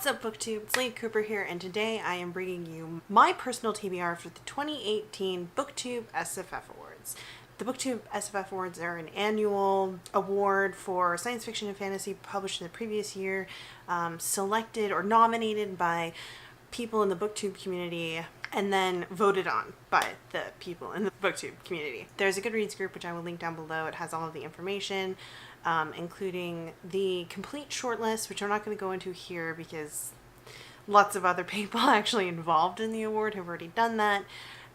What's up, BookTube? It's Lee Cooper here, and today I am bringing you my personal TBR for the 2018 BooktubeSFF Awards. The BooktubeSFF Awards are an annual award for science fiction and fantasy published in the previous year, selected or nominated by people in the booktube community, and then voted on by the people in the booktube community. There's a Goodreads group, which I will link down below. It has all of the information, including the complete shortlist, which I'm not going to go into here because lots of other people actually involved in the award have already done that.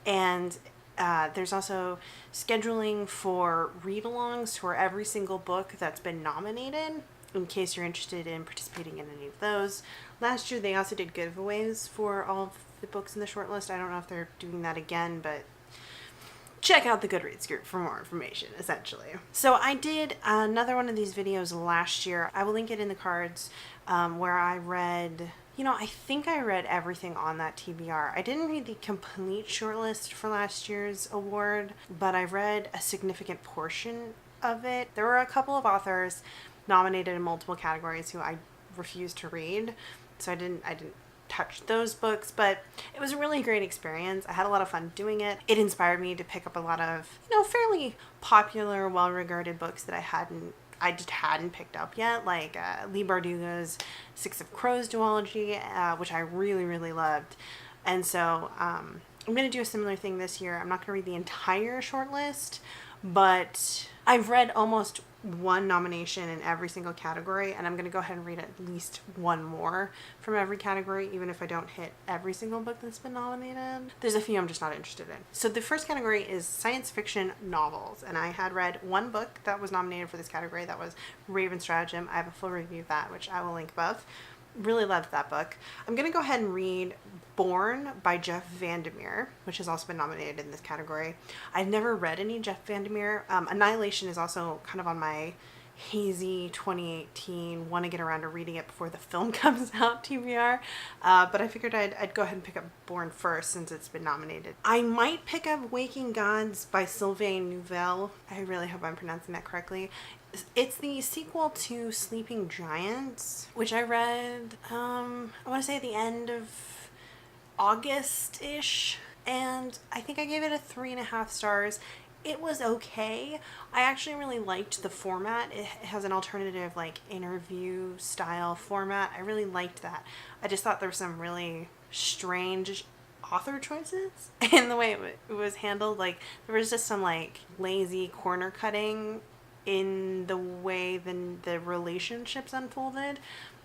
And there's also scheduling for read-alongs for every single book that's been nominated, in case you're interested in participating in any of those. Last year they also did giveaways for all of the books in the shortlist. I don't know if they're doing that again, but check out the Goodreads group for more information, essentially. So I did another one of these videos last year. I will link it in the cards, where I read, I think I read everything on that TBR. I didn't read the complete shortlist for last year's award, but I read a significant portion of it. There were a couple of authors nominated in multiple categories who I refused to read, so I didn't touch those books, but it was a really great experience. I had a lot of fun doing it. It inspired me to pick up a lot of, fairly popular, well-regarded books that I just hadn't picked up yet, like Leigh Bardugo's Six of Crows duology, which I really, really loved. And so I'm going to do a similar thing this year. I'm not going to read the entire shortlist, but I've read almost one nomination in every single category, and I'm going to go ahead and read at least one more from every category, even if I don't hit every single book that's been nominated. There's a few I'm just not interested in. So the first category is science fiction novels, and I had read one book that was nominated for this category. That was Raven Stratagem. I have a full review of that, which I will link above. Really loved that book. I'm going to go ahead and read Born by Jeff Vandermeer, which has also been nominated in this category. I've never read any Jeff Vandermeer. Annihilation is also kind of on my hazy 2018, want to get around to reading it before the film comes out TBR, but I figured I'd go ahead and pick up Born first since it's been nominated. I might pick up Waking Gods by Sylvain Neuvel. I really hope I'm pronouncing that correctly. It's the sequel to Sleeping Giants, which I read, I want to say at the end of August-ish, and I think I gave it a 3.5 stars. It was okay. I actually really liked the format. It has an alternative, interview style format. I really liked that. I just thought there were some really strange author choices in the way it was handled. There was just some lazy corner cutting in the way the relationships unfolded,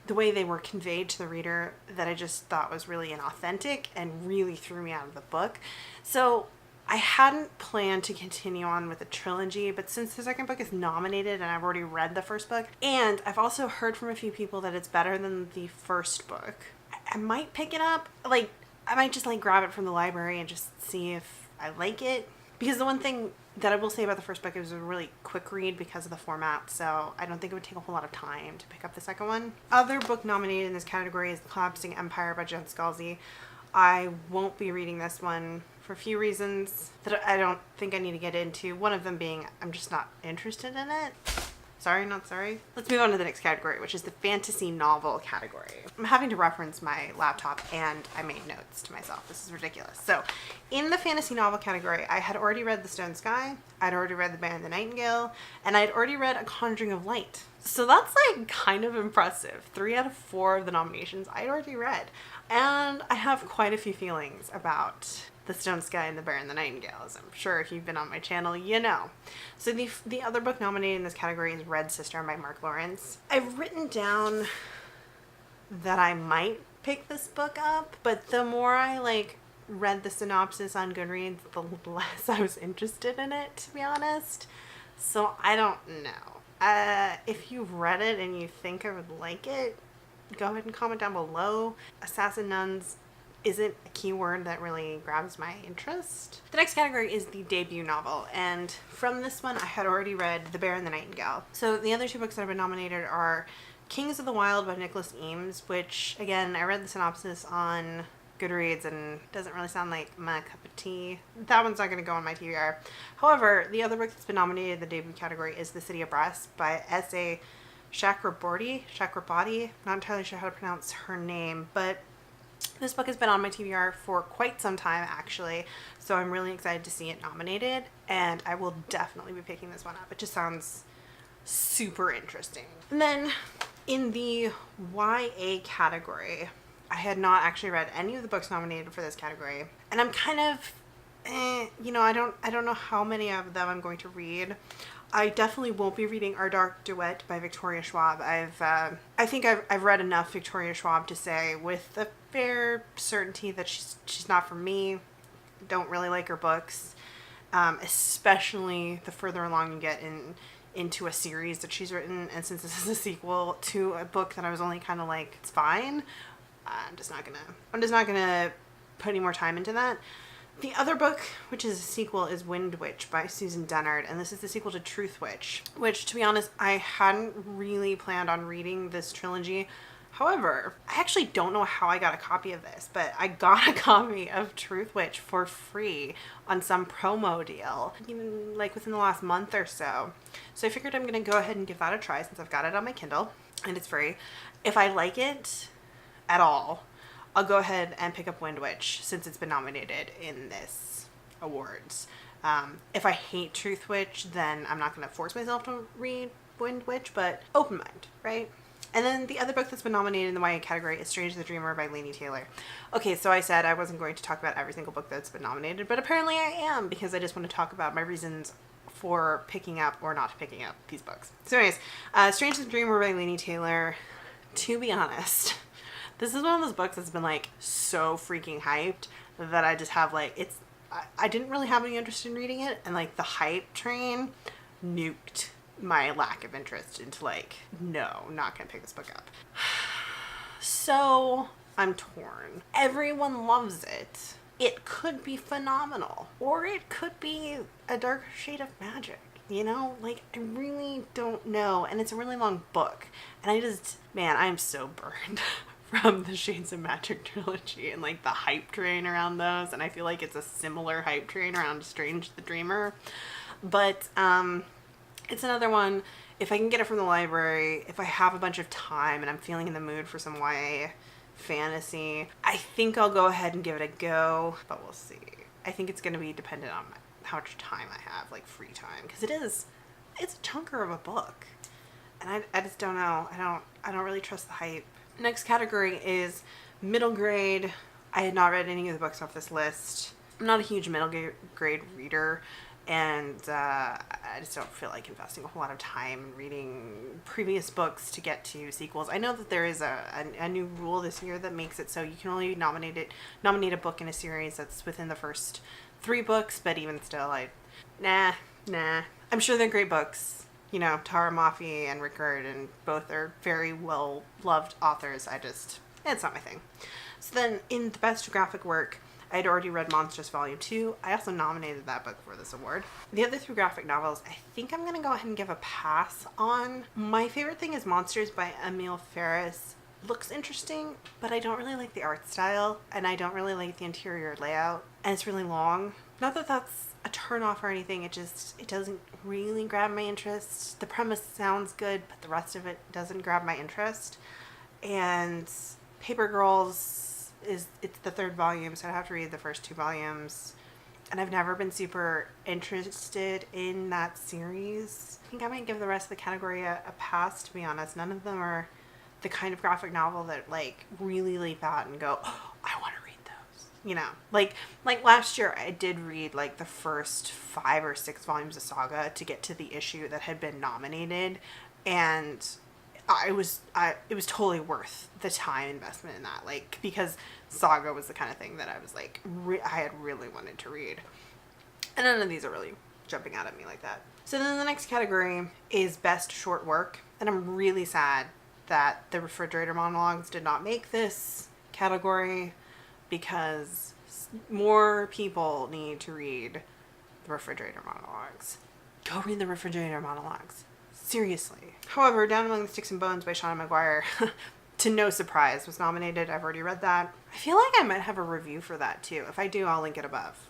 the way they were conveyed to the reader, that I just thought was really inauthentic and really threw me out of the book. So I hadn't planned to continue on with the trilogy, but since the second book is nominated and I've already read the first book, and I've also heard from a few people that it's better than the first book, I might pick it up. I might just grab it from the library and just see if I like it. Because the one thing that I will say about the first book, it was a really quick read because of the format, so I don't think it would take a whole lot of time to pick up the second one. Other book nominated in this category is The Collapsing Empire by Jen Scalzi. I won't be reading this one for a few reasons that I don't think I need to get into. One of them being I'm just not interested in it. Sorry, not sorry. Let's move on to the next category, which is the fantasy novel category. I'm having to reference my laptop, and I made notes to myself. This is ridiculous. So in the fantasy novel category, I had already read The Stone Sky, I'd already read The Bear and the Nightingale, and I'd already read A Conjuring of Light. So that's kind of impressive. 3 out of 4 of the nominations I'd already read. And I have quite a few feelings about The Stone Sky and The Bear and the Nightingale, as I'm sure if you've been on my channel, you know. So the other book nominated in this category is Red Sister by Mark Lawrence. I've written down that I might pick this book up, but the more I read the synopsis on Goodreads, the less I was interested in it, to be honest. So I don't know. If you've read it and you think I would like it, go ahead and comment down below. Assassin Nuns isn't a keyword that really grabs my interest. The next category is the debut novel, and from this one I had already read The Bear and the Nightingale. So the other 2 books that have been nominated are Kings of the Wild by Nicholas Eames, which again I read the synopsis on Goodreads and doesn't really sound like my cup of tea. That one's not going to go on my TBR. However, the other book that's been nominated in the debut category is The City of Brass by S.A. Chakraborty. Not entirely sure how to pronounce her name, but this book has been on my TBR for quite some time, actually, so I'm really excited to see it nominated, and I will definitely be picking this one up. It just sounds super interesting. And then in the YA category, I had not actually read any of the books nominated for this category, and I'm kind of, you know, I don't know how many of them I'm going to read. I definitely won't be reading Our Dark Duet by Victoria Schwab. I think I've read enough Victoria Schwab to say with a fair certainty that she's not for me. Don't really like her books, especially the further along you get into a series that she's written. And since this is a sequel to a book that I was only kind of like, it's fine, I'm just not gonna put any more time into that. The other book, which is a sequel, is Wind Witch by Susan Dennard, and this is the sequel to Truth Witch, which, to be honest, I hadn't really planned on reading this trilogy. However, I actually don't know how I got a copy of this, but I got a copy of Truth Witch for free on some promo deal, even like within the last month or so. So I figured I'm going to go ahead and give that a try since I've got it on my Kindle and it's free. If I like it at all, I'll go ahead and pick up Wind Witch since it's been nominated in this awards. If I hate Truth Witch, then I'm not going to force myself to read Wind Witch, but open mind, right? And then the other book that's been nominated in the YA category is Strange the Dreamer by Laini Taylor. Okay, so I said I wasn't going to talk about every single book that's been nominated, but apparently I am, because I just want to talk about my reasons for picking up or not picking up these books. So anyways, Strange the Dreamer by Laini Taylor, to be honest, this is one of those books that's been like so freaking hyped that I just have like, I didn't really have any interest in reading it, and like the hype train nuked my lack of interest into like, no, not gonna pick this book up. So I'm torn. Everyone loves it. It could be phenomenal, or it could be a darker shade of magic. You know, like, I really don't know. And it's a really long book. And I just, man, I'm so burned from the Shades of Magic trilogy and like the hype train around those. And I feel like it's a similar hype train around Strange the Dreamer. But it's another one, if I can get it from the library, if I have a bunch of time and I'm feeling in the mood for some YA fantasy, I think I'll go ahead and give it a go, but we'll see. I think it's going to be dependent on how much time I have, like free time, because it's a chunker of a book, and I just don't know. I don't really trust the hype. Next category is middle grade. I had not read any of the books off this list. I'm not a huge middle grade reader, and I just don't feel like investing a whole lot of time in reading previous books to get to sequels. I know that there is a new rule this year that makes it so you can only nominate a book in a series that's within the first 3 books, but even still, nah. I'm sure they're great books. You know, Tara Mafi and Rickard, and both are very well-loved authors. It's not my thing. So then, in the best graphic work, I had already read Monstrous Volume 2. I also nominated that book for this award. The other 3 graphic novels, I think I'm going to go ahead and give a pass on. My favorite thing is Monsters by Emil Ferris. Looks interesting, but I don't really like the art style, and I don't really like the interior layout, and it's really long. Not that that's a turn off or anything, it doesn't really grab my interest. The premise sounds good, but the rest of it doesn't grab my interest. And Paper Girls it's the 3rd volume, so I have to read the first 2 volumes. And I've never been super interested in that series. I think I might give the rest of the category a pass, to be honest. None of them are the kind of graphic novel that like really leap out and go, oh, I want to read those. You know, like last year I did read like the first 5 or 6 volumes of Saga to get to the issue that had been nominated, and it was totally worth the time investment in that, like, because Saga was the kind of thing that I was like, I had really wanted to read, and none of these are really jumping out at me like that. So then the next category is best short work, and I'm really sad that the Refrigerator Monologues did not make this category, because more people need to read the Refrigerator Monologues. Go read the Refrigerator Monologues. Seriously. However, Down Among the Sticks and Bones by Shauna Maguire, to no surprise, was nominated. I've already read that. I feel like I might have a review for that too. If I do, I'll link it above.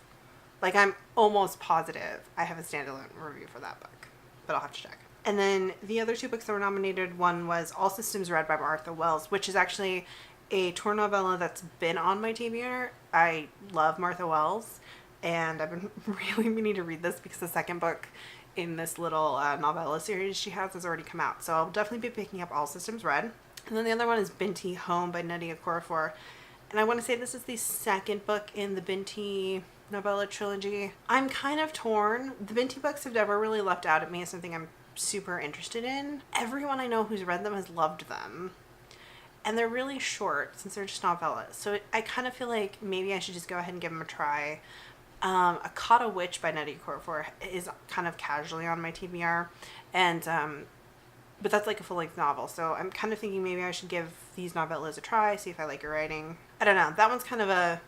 Like, I'm almost positive I have a standalone review for that book, but I'll have to check. And then the other two books that were nominated, one was All Systems Red by Martha Wells, which is actually a tour novella that's been on my TBR. I love Martha Wells, and I've been really meaning to read this because the second book in this little novella series she has already come out. So I'll definitely be picking up All Systems Red. And then the other one is Binti Home by Nadia Okorafor. And I want to say this is the second book in the Binti novella trilogy. I'm kind of torn. The Binti books have never really leapt out at me as something I'm super interested in. Everyone I know who's read them has loved them. And they're really short since they're just novellas. So I kind of feel like maybe I should just go ahead and give them a try. A Caught a Witch by Nadia Okorafor is kind of casually on my TBR. And, but that's like a full-length novel. So I'm kind of thinking maybe I should give these novellas a try, see if I like her writing. I don't know. That one's kind of a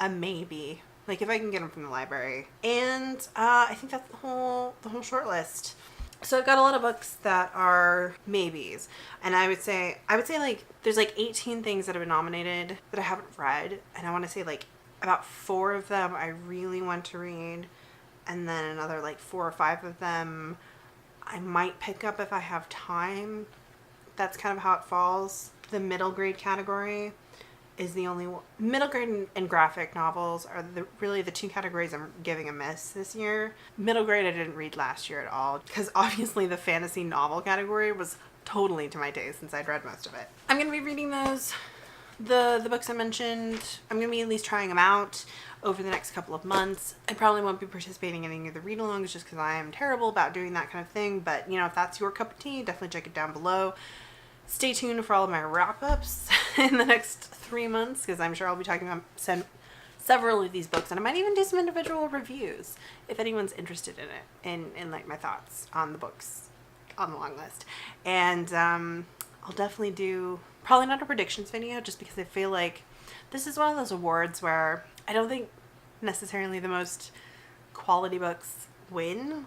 maybe. Like if I can get them from the library. And I think that's the whole short list. So I've got a lot of books that are maybes, and I would say like there's like 18 things that have been nominated that I haven't read, and I want to say like about 4 of them I really want to read, and then another like 4 or 5 of them I might pick up if I have time. That's kind of how it falls. The middle grade category is the only one. Middle grade and graphic novels are really the 2 categories I'm giving a miss this year. Middle grade I didn't read last year at all because obviously the fantasy novel category was totally to my taste since I'd read most of it. I'm going to be reading those. The books I mentioned, I'm going to be at least trying them out over the next couple of months. I probably won't be participating in any of the read-alongs just because I am terrible about doing that kind of thing. But, you know, if that's your cup of tea, definitely check it down below. Stay tuned for all of my wrap-ups in the next 3 months because I'm sure I'll be talking about several of these books, and I might even do some individual reviews if anyone's interested in it, in like my thoughts on the books on the long list. And I'll definitely do probably not a predictions video just because I feel like this is one of those awards where I don't think necessarily the most quality books win.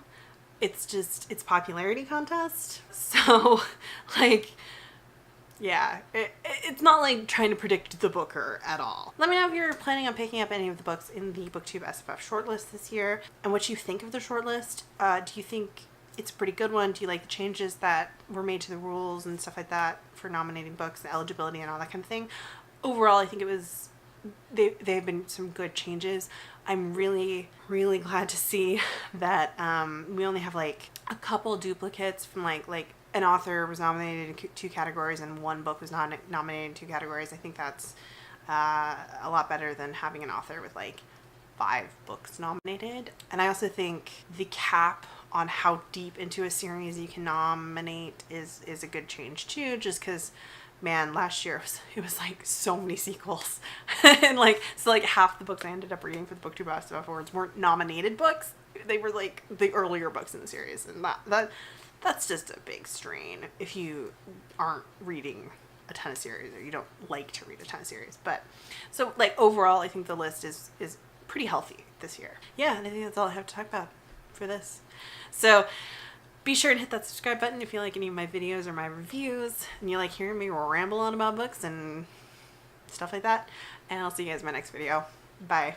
It's just, it's popularity contest. So like, yeah, it's not like trying to predict the booker at all. Let me know if you're planning on picking up any of the books in the BooktubeSFF shortlist this year and what you think of the shortlist. Do you think it's a pretty good one? Do you like the changes that were made to the rules and stuff like that for nominating books, the eligibility and all that kind of thing? Overall, I think it was, they've been some good changes. I'm really, really glad to see that we only have like a couple duplicates from like an author was nominated in 2 categories and 1 book was not nominated in 2 categories. I think that's a lot better than having an author with like 5 books nominated. And I also think the cap on how deep into a series you can nominate is a good change too, just because, man, last year it was like so many sequels and like so like half the books I ended up reading for the BooktubeSFF Awards weren't nominated books. They were like the earlier books in the series, and that's just a big strain if you aren't reading a ton of series or you don't like to read a ton of series. But so like overall I think the list is pretty healthy this year. Yeah, and I think that's all I have to talk about for this. So be sure to hit that subscribe button if you like any of my videos or my reviews and you like hearing me ramble on about books and stuff like that. And I'll see you guys in my next video. Bye.